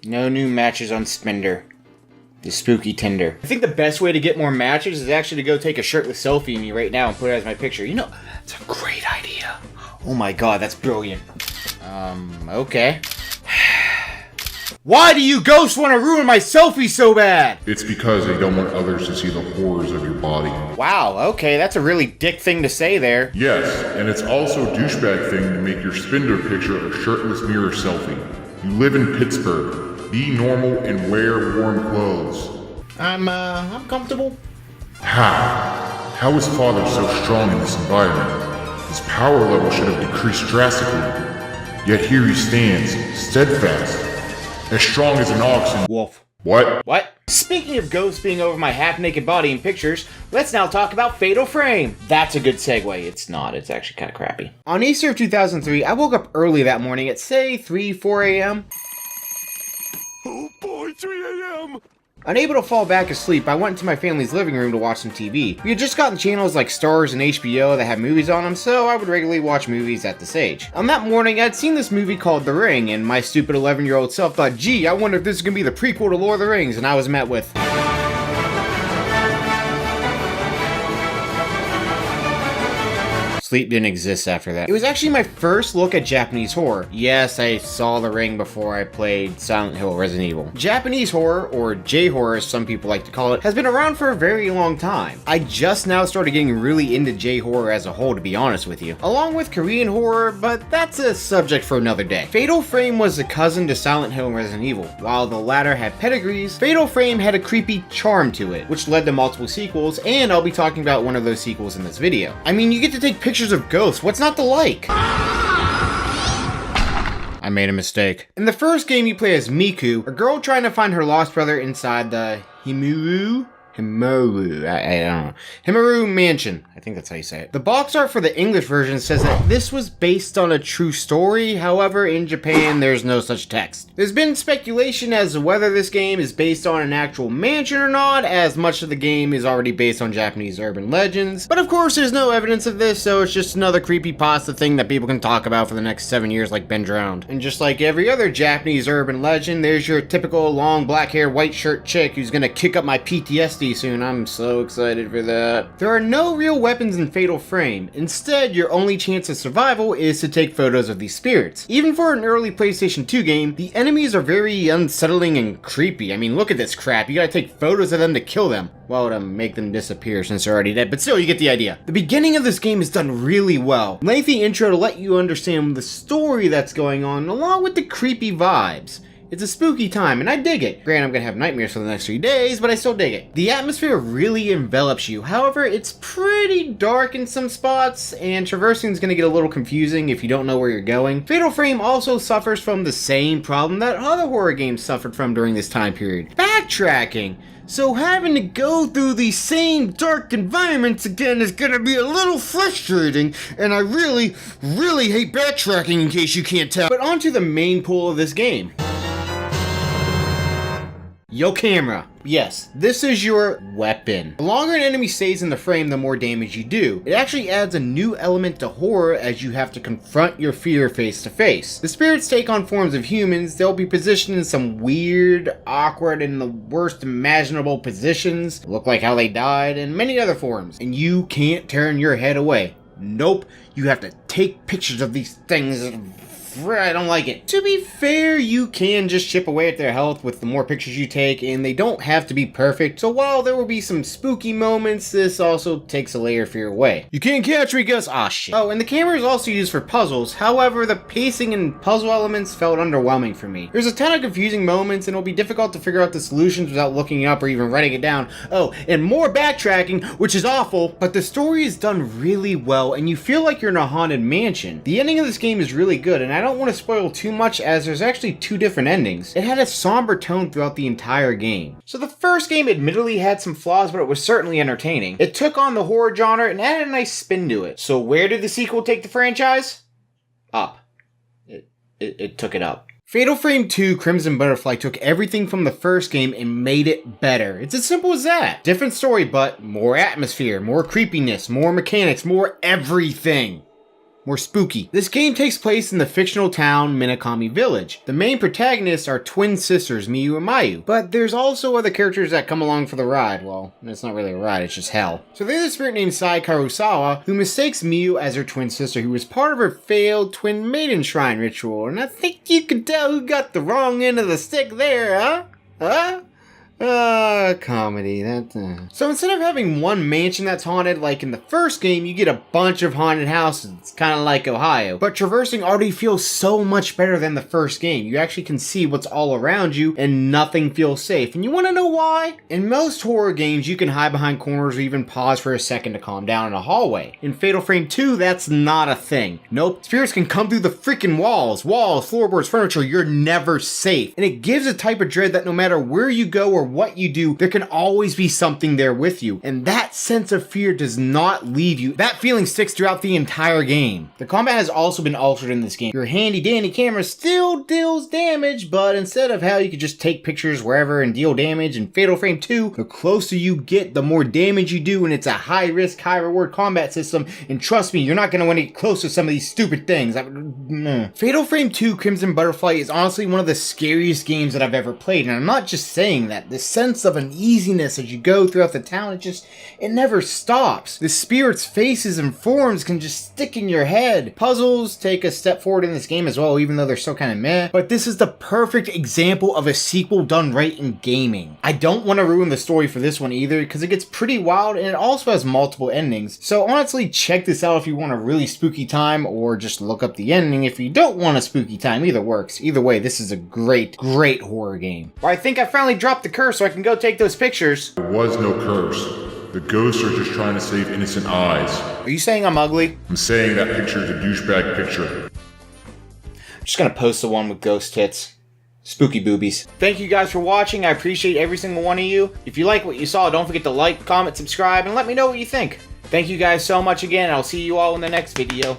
No new matches on Spender. The spooky Tinder. I think the best way to get more matches is actually to go take a shirtless selfie of me right now and put it as my picture. You know, it's a great idea. Oh my god, that's brilliant. Okay. Why do you ghosts want to ruin my selfie so bad? It's because they don't want others to see the horrors of your body. Wow, okay, that's a really dick thing to say there. Yes, and it's also a douchebag thing to make your Spender picture a shirtless mirror selfie. You live in Pittsburgh. Be normal and wear warm clothes. I'm comfortable. How? How is Father so strong in this environment? His power level should have decreased drastically. Yet here he stands, steadfast, as strong as an ox in— Wolf. What? What? Speaking of ghosts being over my half-naked body in pictures, let's now talk about Fatal Frame. That's a good segue. It's not. It's actually kind of crappy. On Easter of 2003, I woke up early that morning at, say, 4 a.m. Oh boy, 3 a.m. Unable to fall back asleep, I went into my family's living room to watch some TV. We had just gotten channels like Starz and HBO that had movies on them, so I would regularly watch movies at this age. On that morning, I'd seen this movie called The Ring, and my stupid 11-year-old self thought, gee, I wonder if this is gonna be the prequel to Lord of the Rings, and I was met with— Sleep didn't exist after that. It was actually my first look at Japanese horror. Yes, I saw The Ring before I played Silent Hill Resident Evil. Japanese horror, or J-horror as some people like to call it, has been around for a very long time. I just now started getting really into J-horror as a whole, to be honest with you. Along with Korean horror, but that's a subject for another day. Fatal Frame was a cousin to Silent Hill and Resident Evil. While the latter had pedigrees, Fatal Frame had a creepy charm to it, which led to multiple sequels, and I'll be talking about one of those sequels in this video. I mean, you get to take pictures of ghosts. What's not to like? I made a mistake. In the first game, you play as Miku, a girl trying to find her lost brother inside the Himaru Mansion. I think that's how you say it. The box art for the English version says that this was based on a true story. However, in Japan, there's no such text. There's been speculation as to whether this game is based on an actual mansion or not, as much of the game is already based on Japanese urban legends. But of course, there's no evidence of this, so it's just another creepypasta thing that people can talk about for the next 7 years like Ben Drowned. And just like every other Japanese urban legend, there's your typical long black hair, white shirt chick who's gonna kick up my PTSD soon. I'm so excited for that. There are no real weapons in Fatal Frame. Instead, your only chance of survival is to take photos of these spirits. Even for an early PlayStation 2 game, the enemies are very unsettling and creepy. I mean, look at this crap. You gotta take photos of them to kill them. Well, to make them disappear since they're already dead, but still, you get the idea. The beginning of this game is done really well. Lengthy intro to let you understand the story that's going on, along with the creepy vibes. It's a spooky time, and I dig it. Granted, I'm gonna have nightmares for the next 3 days, but I still dig it. The atmosphere really envelops you. However, it's pretty dark in some spots, and traversing is gonna get a little confusing if you don't know where you're going. Fatal Frame also suffers from the same problem that other horror games suffered from during this time period: backtracking. So having to go through these same dark environments again is gonna be a little frustrating, and I really hate backtracking, in case you can't tell. But on to the main pull of this game. Your camera. Yes, this is your weapon. The longer an enemy stays in the frame, the more damage you do. It actually adds a new element to horror as you have to confront your fear face to face. The spirits take on forms of humans. They'll be positioned in some weird, awkward, and the worst imaginable positions, look like how they died, and many other forms. And you can't turn your head away. Nope, you have to take pictures of these things. I don't like it. To be fair, you can just chip away at their health with the more pictures you take, and they don't have to be perfect. So while there will be some spooky moments, this also takes a layer of fear away. You can't catch me, Gus. Ah, shit. Oh, and the camera is also used for puzzles. However, the pacing and puzzle elements felt underwhelming for me. There's a ton of confusing moments, and it'll be difficult to figure out the solutions without looking up or even writing it down. Oh, and more backtracking, which is awful, but the story is done really well, and you feel like you're in a haunted mansion. The ending of this game is really good, and I don't want to spoil too much as there's actually 2 different endings. It had a somber tone throughout the entire game. So the first game admittedly had some flaws, but it was certainly entertaining. It took on the horror genre and added a nice spin to it. So where did the sequel take the franchise? Up. It took it up. Fatal Frame 2 Crimson Butterfly took everything from the first game and made it better. It's as simple as that. Different story, but more atmosphere, more creepiness, more mechanics, more everything. more spooky. This game takes place in the fictional town Minakami Village. The main protagonists are twin sisters Miyu and Mayu, but there's also other characters that come along for the ride. Well, it's not really a ride, it's just hell. So there's a spirit named Sai Karusawa who mistakes Miyu as her twin sister, who was part of her failed twin maiden shrine ritual, and I think you can tell who got the wrong end of the stick there, huh? Huh? Comedy. So instead of having one mansion that's haunted, like in the first game, you get a bunch of haunted houses. It's kind of like Ohio. But traversing already feels so much better than the first game. You actually can see what's all around you, and nothing feels safe. And you want to know why? In most horror games, you can hide behind corners or even pause for a second to calm down in a hallway. In Fatal Frame 2, that's not a thing. Nope. Spirits can come through the freaking walls, floorboards, furniture. You're never safe. And it gives a type of dread that no matter where you go or what you do, there can always be something there with you. And that sense of fear does not leave you. That feeling sticks throughout the entire game. The combat has also been altered in this game. Your handy dandy camera still deals damage, but instead of how you could just take pictures wherever and deal damage in Fatal Frame 2, the closer you get, the more damage you do, and it's a high risk, high reward combat system. And trust me, you're not going to want to get close to some of these stupid things. Fatal Frame 2 Crimson Butterfly is honestly one of the scariest games that I've ever played, and I'm not just saying that. The sense of uneasiness as you go throughout the town, it never stops. The spirits' faces and forms can just stick in your head. Puzzles take a step forward in this game as well, even though they're still kind of meh. But this is the perfect example of a sequel done right in gaming. I don't want to ruin the story for this one either, because it gets pretty wild and it also has multiple endings. So honestly, check this out if you want a really spooky time, or just look up the ending if you don't want a spooky time. Either works. Either way, this is a great horror game. Well, I think I finally dropped the curse so I can go take those pictures. There was no curse. The ghosts are just trying to save innocent eyes. Are you saying I'm ugly? I'm saying that picture is a douchebag picture. I'm just gonna post the one with ghost tits. Spooky boobies. Thank you guys for watching. I appreciate every single one of you. If you like what you saw, don't forget to like, comment, subscribe, and let me know what you think. Thank you guys so much again. I'll see you all in the next video.